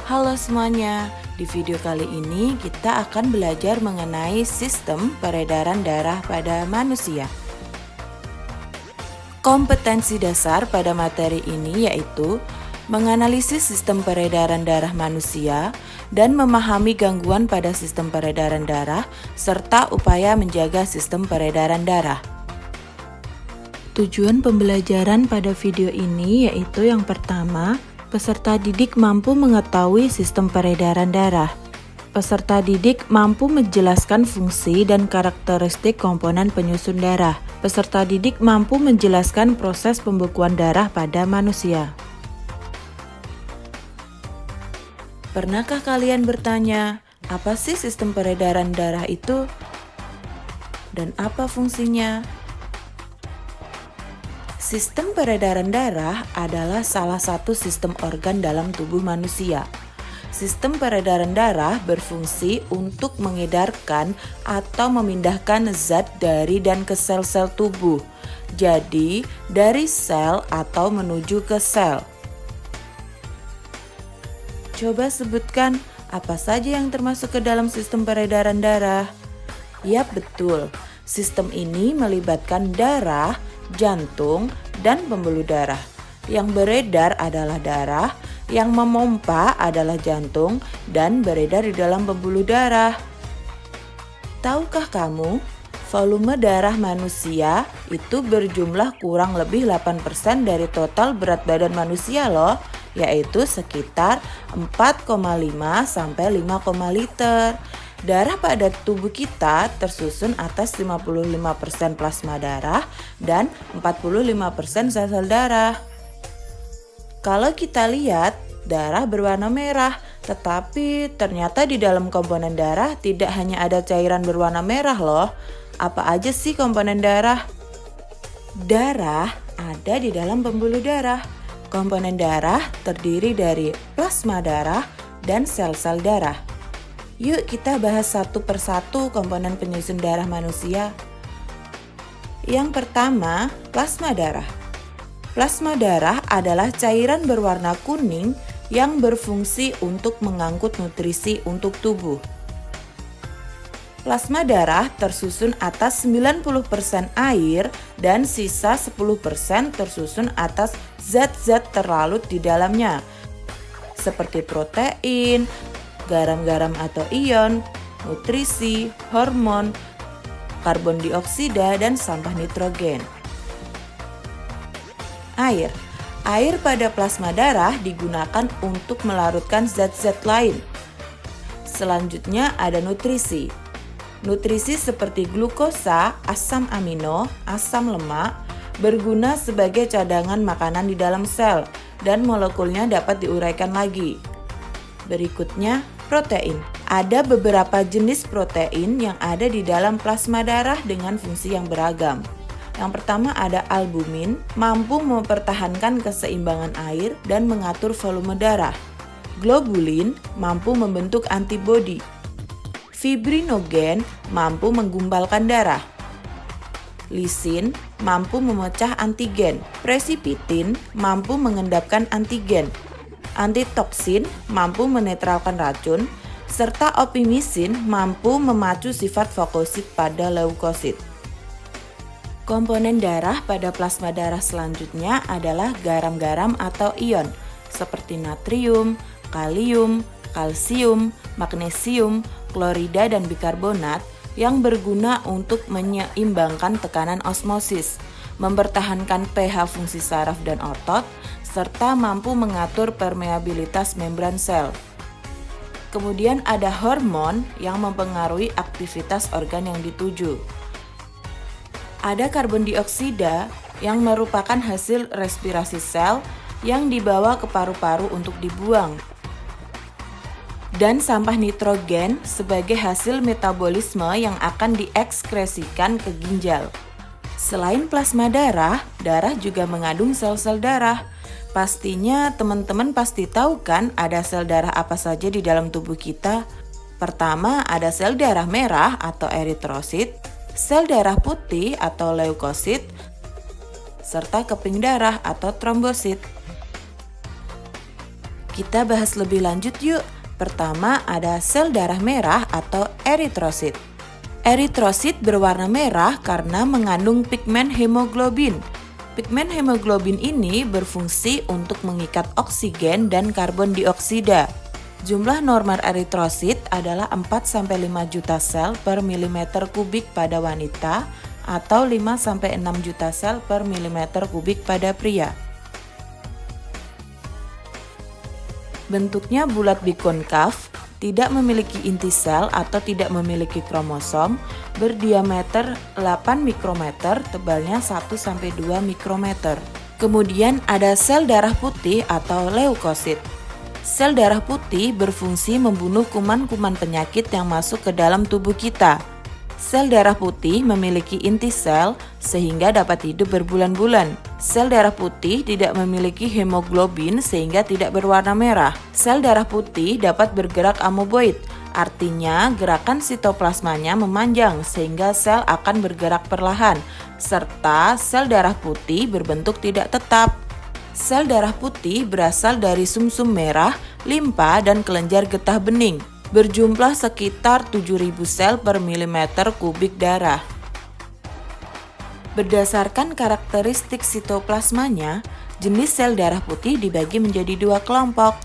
Halo semuanya, di video kali ini kita akan belajar mengenai sistem peredaran darah pada manusia. Kompetensi dasar pada materi ini yaitu menganalisis sistem peredaran darah manusia dan memahami gangguan pada sistem peredaran darah serta upaya menjaga sistem peredaran darah. Tujuan pembelajaran pada video ini yaitu yang pertama, peserta didik mampu mengetahui sistem peredaran darah. Peserta didik mampu menjelaskan fungsi dan karakteristik komponen penyusun darah. Peserta didik mampu menjelaskan proses pembekuan darah pada manusia. Pernahkah kalian bertanya, apa sih sistem peredaran darah itu? Dan apa fungsinya? Sistem peredaran darah adalah salah satu sistem organ dalam tubuh manusia. Sistem peredaran darah berfungsi untuk mengedarkan atau memindahkan zat dari dan ke sel-sel tubuh. Jadi, dari sel atau menuju ke sel. Coba sebutkan apa saja yang termasuk ke dalam sistem peredaran darah. Yap, betul. Sistem ini melibatkan darah, jantung, dan pembuluh darah. Yang beredar adalah darah, yang memompa adalah jantung, dan beredar di dalam pembuluh darah. Tahukah kamu, volume darah manusia itu berjumlah kurang lebih 8% dari total berat badan manusia loh, yaitu sekitar 4,5 sampai 5, liter. Darah pada tubuh kita tersusun atas 55% plasma darah dan 45% sel-sel darah. Kalau kita lihat, darah berwarna merah, tetapi ternyata di dalam komponen darah tidak hanya ada cairan berwarna merah loh. Apa aja sih komponen darah? Darah ada di dalam pembuluh darah. Komponen darah terdiri dari plasma darah dan sel-sel darah. Yuk kita bahas satu persatu komponen penyusun darah manusia. Yang pertama, plasma darah. Plasma darah adalah cairan berwarna kuning yang berfungsi untuk mengangkut nutrisi untuk tubuh. Plasma darah tersusun atas 90% air dan sisa 10% tersusun atas zat-zat terlarut di dalamnya, seperti protein, garam-garam atau ion, nutrisi, hormon, karbon dioksida, dan sampah nitrogen. Air. Air pada plasma darah digunakan untuk melarutkan zat-zat lain. Selanjutnya ada nutrisi. Nutrisi seperti glukosa, asam amino, asam lemak berguna sebagai cadangan makanan di dalam sel dan molekulnya dapat diuraikan lagi. Berikutnya, protein. Ada beberapa jenis protein yang ada di dalam plasma darah dengan fungsi yang beragam. Yang pertama ada albumin, mampu mempertahankan keseimbangan air dan mengatur volume darah. Globulin mampu membentuk antibodi. Fibrinogen mampu menggumpalkan darah. Lisin mampu memecah antigen. Presipitin mampu mengendapkan antigen. Antitoksin mampu menetralkan racun, serta opimisin mampu memacu sifat fagosit pada leukosit. Komponen darah pada plasma darah selanjutnya adalah garam-garam atau ion, seperti natrium, kalium, kalsium, magnesium, klorida, dan bikarbonat yang berguna untuk menyeimbangkan tekanan osmosis, mempertahankan pH fungsi saraf dan otot, serta mampu mengatur permeabilitas membran sel. Kemudian ada hormon yang mempengaruhi aktivitas organ yang dituju. Ada karbon dioksida yang merupakan hasil respirasi sel yang dibawa ke paru-paru untuk dibuang. Dan sampah nitrogen sebagai hasil metabolisme yang akan diekskresikan ke ginjal. Selain plasma darah, darah juga mengandung sel-sel darah. Pastinya teman-teman pasti tahu kan ada sel darah apa saja di dalam tubuh kita. Pertama ada sel darah merah atau eritrosit, sel darah putih atau leukosit, serta keping darah atau trombosit. Kita bahas lebih lanjut yuk. Pertama ada sel darah merah atau eritrosit. Eritrosit berwarna merah karena mengandung pigmen hemoglobin. Pigmen hemoglobin ini berfungsi untuk mengikat oksigen dan karbon dioksida. Jumlah normal eritrosit adalah 4-5 juta sel per milimeter kubik pada wanita atau 5-6 juta sel per milimeter kubik pada pria. Bentuknya bulat bikonkav, tidak memiliki inti sel atau tidak memiliki kromosom, berdiameter 8 mikrometer, tebalnya 1-2 mikrometer. Kemudian ada sel darah putih atau leukosit. Sel darah putih berfungsi membunuh kuman-kuman penyakit yang masuk ke dalam tubuh kita. Sel darah putih memiliki inti sel sehingga dapat hidup berbulan-bulan. Sel darah putih tidak memiliki hemoglobin sehingga tidak berwarna merah. Sel darah putih dapat bergerak amoeboid, artinya gerakan sitoplasmanya memanjang sehingga sel akan bergerak perlahan, serta sel darah putih berbentuk tidak tetap. Sel darah putih berasal dari sumsum merah, limpa, dan kelenjar getah bening. Berjumlah sekitar 7.000 sel per milimeter kubik darah. Berdasarkan karakteristik sitoplasmanya, jenis sel darah putih dibagi menjadi dua kelompok.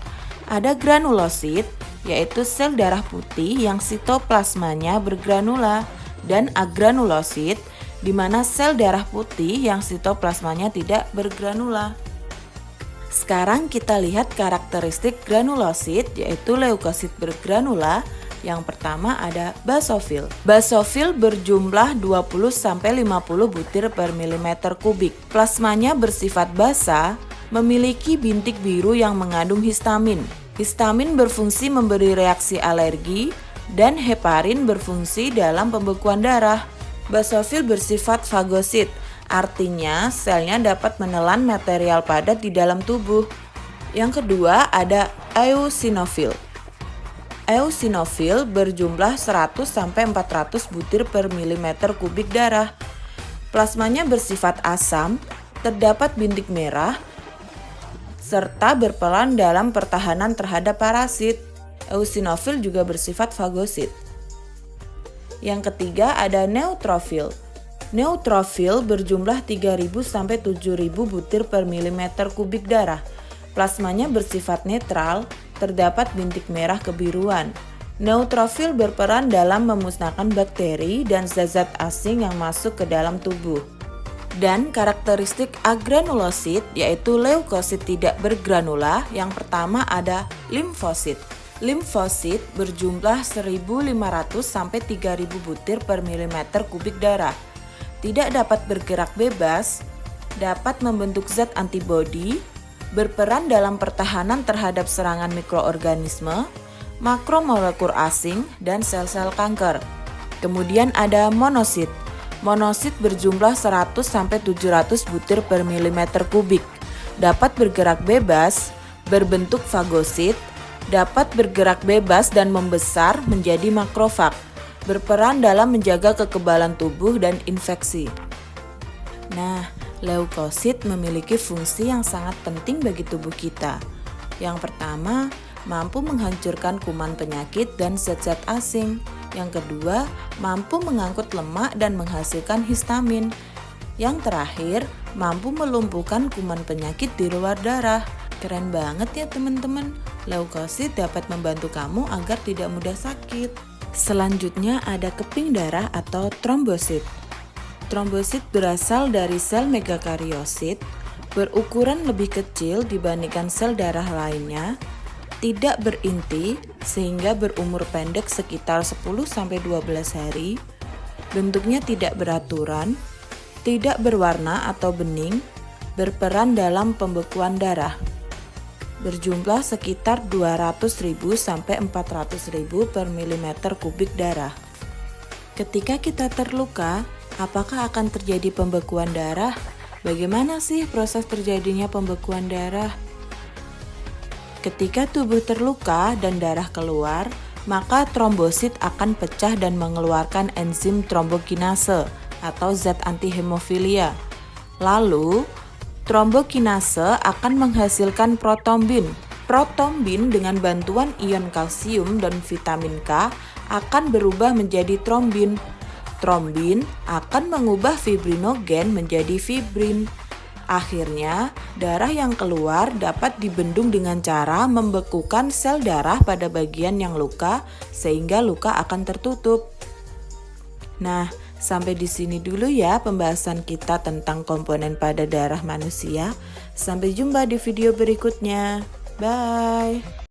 Ada granulosit, yaitu sel darah putih yang sitoplasmanya bergranula, dan agranulosit, di mana sel darah putih yang sitoplasmanya tidak bergranula. Sekarang kita lihat karakteristik granulosit, yaitu leukosit bergranula. Yang pertama ada basofil. Basofil berjumlah 20-50 butir per milimeter kubik. Plasmanya bersifat basa, memiliki bintik biru yang mengandung histamin. Histamin berfungsi memberi reaksi alergi, dan heparin berfungsi dalam pembekuan darah. Basofil bersifat fagosit, artinya selnya dapat menelan material padat di dalam tubuh. Yang kedua ada eosinofil. Eosinofil berjumlah 100-400 butir per milimeter kubik darah. Plasmanya bersifat asam, terdapat bintik merah, serta berperan dalam pertahanan terhadap parasit. Eosinofil juga bersifat fagosit. Yang ketiga ada neutrofil. Neutrofil berjumlah 3.000-7.000 butir per milimeter kubik darah. Plasmanya bersifat netral, terdapat bintik merah kebiruan. Neutrofil berperan dalam memusnahkan bakteri dan zat-zat asing yang masuk ke dalam tubuh. Dan karakteristik agranulosit, yaitu leukosit tidak bergranula. Yang pertama ada limfosit. Limfosit berjumlah 1.500-3.000 butir per milimeter kubik darah. Tidak dapat bergerak bebas, dapat membentuk zat antibodi, berperan dalam pertahanan terhadap serangan mikroorganisme, makromolekul asing, dan sel-sel kanker. Kemudian ada monosit. Monosit berjumlah 100-700 butir per milimeter kubik. Dapat bergerak bebas, berbentuk fagosit, dapat bergerak bebas dan membesar menjadi makrofag. Berperan dalam menjaga kekebalan tubuh dan infeksi. Nah, leukosit memiliki fungsi yang sangat penting bagi tubuh kita. Yang pertama, mampu menghancurkan kuman penyakit dan zat-zat asing. Yang kedua, mampu mengangkut lemak dan menghasilkan histamin. Yang terakhir, mampu melumpuhkan kuman penyakit di luar darah. Keren banget ya teman-teman. Leukosit dapat membantu kamu agar tidak mudah sakit. Selanjutnya ada keping darah atau trombosit. Trombosit berasal dari sel megakariosit, berukuran lebih kecil dibandingkan sel darah lainnya, tidak berinti sehingga berumur pendek sekitar 10-12 hari, bentuknya tidak beraturan, tidak berwarna atau bening, berperan dalam pembekuan darah. Berjumlah sekitar 200.000-400.000 per milimeter kubik darah. Ketika kita terluka, apakah akan terjadi pembekuan darah? Bagaimana sih proses terjadinya pembekuan darah? Ketika tubuh terluka dan darah keluar, maka trombosit akan pecah dan mengeluarkan enzim trombokinase atau zat anti hemofilia. Lalu, trombokinase akan menghasilkan protombin. Protrombin dengan bantuan ion kalsium dan vitamin K akan berubah menjadi trombin. Trombin akan mengubah fibrinogen menjadi fibrin. Akhirnya, darah yang keluar dapat dibendung dengan cara membekukan sel darah pada bagian yang luka sehingga luka akan tertutup. Nah, sampai di sini dulu ya pembahasan kita tentang komponen pada darah manusia. Sampai jumpa di video berikutnya. Bye.